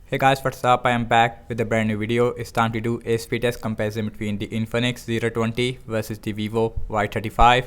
Hey guys, what's up? I am back with a brand new video. It's time to do a speed test comparison between the Infinix 020 versus the Vivo Y35.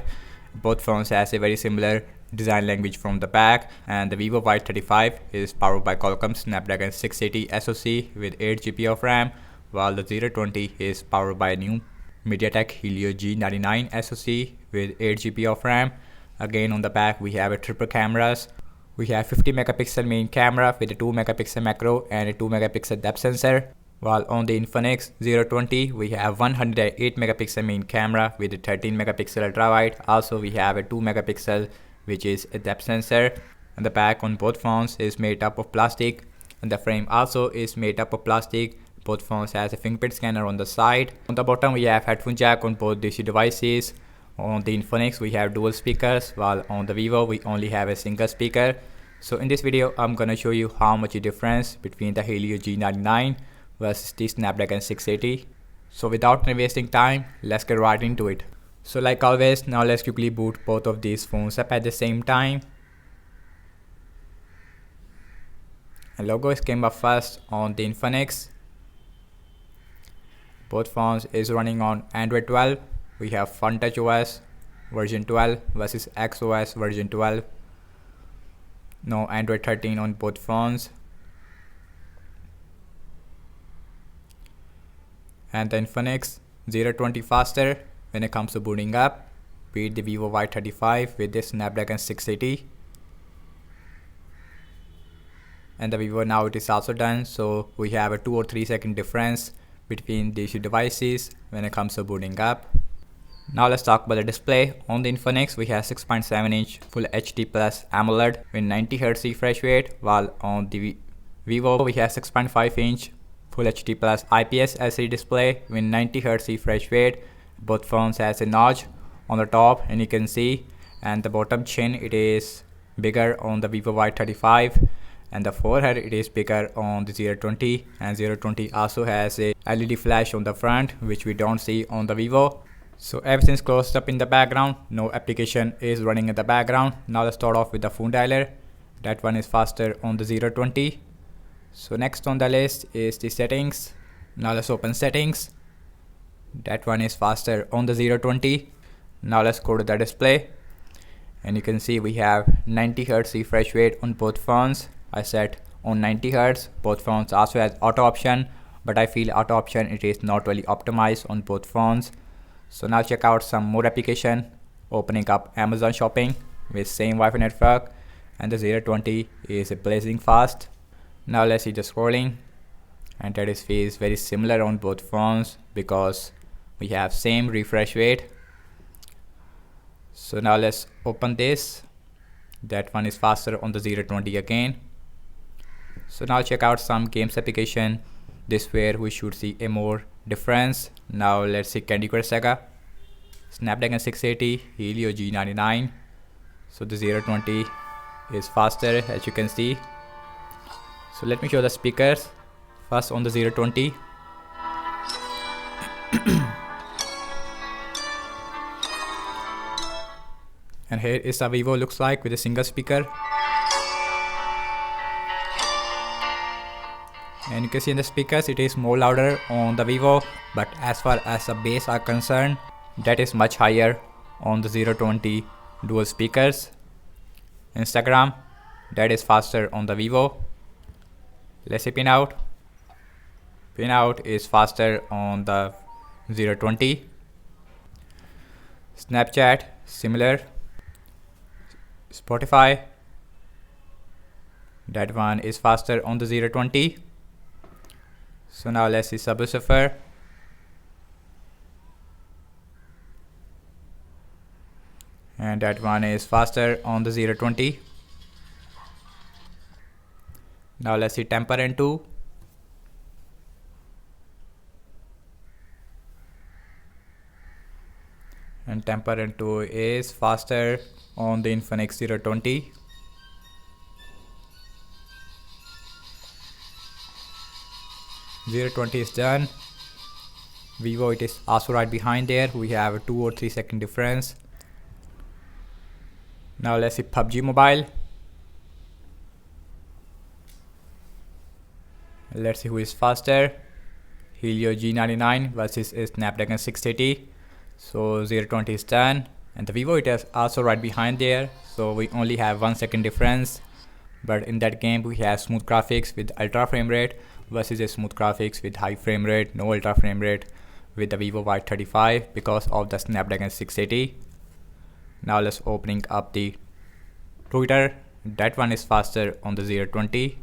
Both phones has a very similar design language from the back, and the Vivo Y35 is powered by Qualcomm Snapdragon 680 SoC with 8 GB of RAM, while the 020 is powered by a new MediaTek Helio G99 SoC with 8 GB of RAM. Again, on the back we have a triple cameras. We have 50 megapixel main camera with a 2 megapixel macro and a 2 megapixel depth sensor. While on the Infinix 020 we have 108 megapixel main camera with a 13 megapixel ultra wide. Also we have a 2 megapixel which is a depth sensor. And the back on both phones is made up of plastic, and the frame also is made up of plastic. Both phones has a fingerprint scanner on the side. On the bottom we have headphone jack on both DC devices. On the Infinix we have dual speakers, while on the Vivo we only have a single speaker. So in this video I'm gonna show you how much a difference between the Helio G99 versus the Snapdragon 680. So without wasting time, let's get right into it. So like always, now let's quickly boot both of these phones up at the same time. And logo came up first on the Infinix. Both phones is running on Android 12. We have FunTouch OS version 12 versus XOS version 12. No Android 13 on both phones. And the Infinix 020 faster when it comes to booting up, beat the Vivo Y35 with the Snapdragon 680. And the Vivo now it is also done, so we have a 2 or 3 second difference between these two devices when it comes to booting up. Now let's talk about the display. On the Infinix we have 6.7-inch Full HD Plus AMOLED with 90Hz refresh rate, while on the Vivo we have 6.5-inch Full HD Plus IPS LCD display with 90Hz refresh rate. Both phones has a notch on the top, and you can see, and the bottom chin it is bigger on the Vivo Y35, and the forehead it is bigger on the 020, and 020 also has a LED flash on the front which we don't see on the Vivo. So everything's closed up in the background, no application is running in the background. Now let's start off with the phone dialer. That one is faster on the 020. So next on the list is the settings. Now let's open settings. That one is faster on the 020. Now let's go to the display, and you can see we have 90Hz refresh rate on both phones. I set on 90Hz. Both phones also has auto option, but I feel auto option it is not really optimized on both phones. So now check out some more application. Opening up Amazon shopping with same Wi-Fi network, and the 020 is blazing fast. Now let's see the scrolling, and that is feels very similar on both phones because we have same refresh rate. So now let's open this. That one is faster on the 020 again. So now check out some games application. This where we should see a more difference. Now let's see Candy Crush Saga, Snapdragon 680, Helio G99. So the 020 is faster as you can see. So let me show the speakers. First on the 020. And here is the Vivo looks like with a single speaker. And you can see in the speakers it is more louder on the Vivo, but as far as the bass are concerned, that is much higher on the 020 dual speakers. Instagram, that is faster on the Vivo. Let's see pinout. Pinout is faster on the 020. Snapchat, similar. Spotify, that one is faster on the 020. So now let's see Subwoofer. And that one is faster on the 020. Now let's see Temper N2. And Temper N2 is faster on the Infinix 020. .020 is done. Vivo it is also right behind there. We have a 2 or 3 second difference. Now let's see PUBG Mobile. Let's see who is faster. Helio G99 versus a Snapdragon 680. So 020 is done, and the Vivo it is also right behind there. So we only have 1 second difference. But in that game we have smooth graphics with ultra frame rate versus a smooth graphics with high frame rate, no ultra frame rate with the Vivo Y35 because of the Snapdragon 680. Now let's opening up the Twitter. That one is faster on the 020.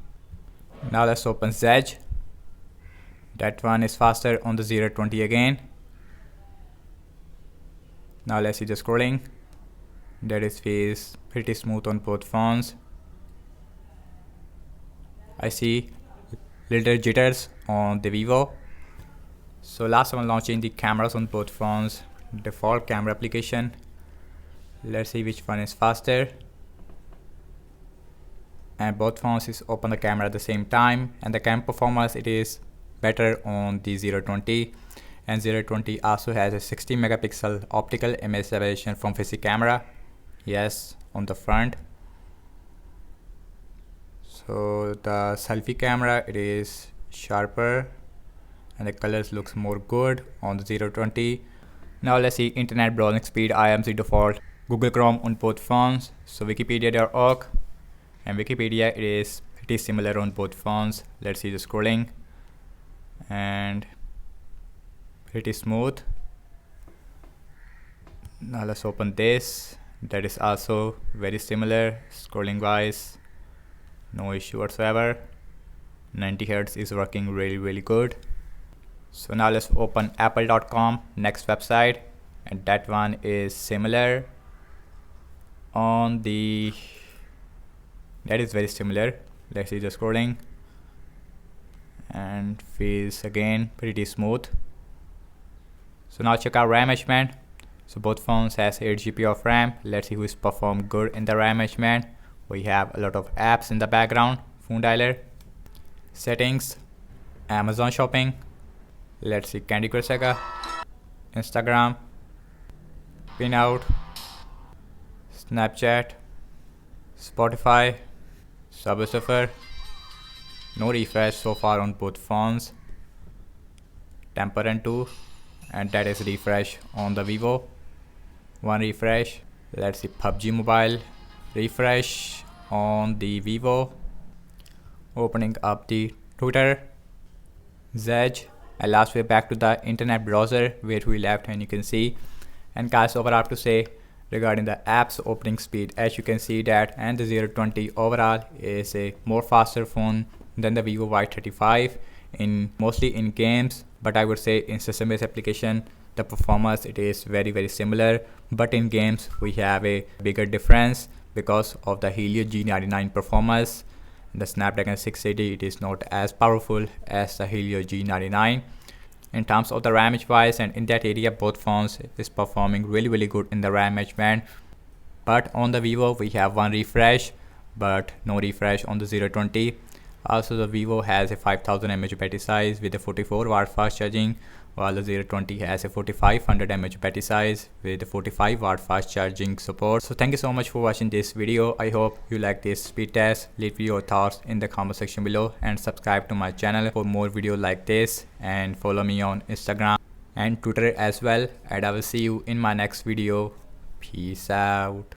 Now let's open Zedge. That one is faster on the 020 again. Now let's see the scrolling. That is pretty smooth on both phones. I see little jitters on the Vivo. So last one launching the cameras on both phones. Default camera application. Let's see which one is faster. And both phones is open the camera at the same time, and the camera performance it is better on the 020, and 020 also has a 60 megapixel optical image separation from face camera. Yes, on the front. So the selfie camera it is sharper and the colors looks more good on the 020. Now let's see internet browsing speed. I am the default Google Chrome on both phones. So wikipedia.org and Wikipedia it is pretty similar on both phones. Let's see the scrolling, and pretty smooth. Now let's open this. That is also very similar scrolling wise, no issue whatsoever. 90 Hz is working really good. So now let's open apple.com, next website, and that one is similar on the, that is very similar. Let's see the scrolling, and feels again pretty smooth. So now check out RAM management. So both phones has 8 GB of RAM. Let's see who is performed good in the RAM management. We have a lot of apps in the background. Phone dialer, settings, Amazon shopping. Let's see Candy Crush Saga, Instagram, Pinout, Snapchat, Spotify, Subway Surfer. No refresh so far on both phones. Temper and 2, and that is refresh on the Vivo. 1 refresh. Let's see PUBG Mobile, refresh on the Vivo. Opening up the Twitter, Zedge, and last we're back to the internet browser where we left, and you can see. And guys, overall I have to say regarding the apps opening speed, as you can see that, and the 020 overall is a more faster phone than the Vivo Y35 in mostly in games, but I would say in system-based application the performance it is very similar, but in games we have a bigger difference because of the Helio G99 performance. The Snapdragon 680 it is not as powerful as the Helio G99 in terms of the RAM wise, and in that area both phones is performing really good in the RAM management. But on the Vivo we have 1 refresh but no refresh on the 020. Also the Vivo has a 5000 mAh battery size with a 44 watt fast charging, while the 020 has a 4500 mAh battery size with a 45 watt fast charging support. So thank you so much for watching this video. I hope you like this speed test. Leave your thoughts in the comment section below and subscribe to my channel for more videos like this, and follow me on Instagram and Twitter as well, and I will see you in my next video. Peace out.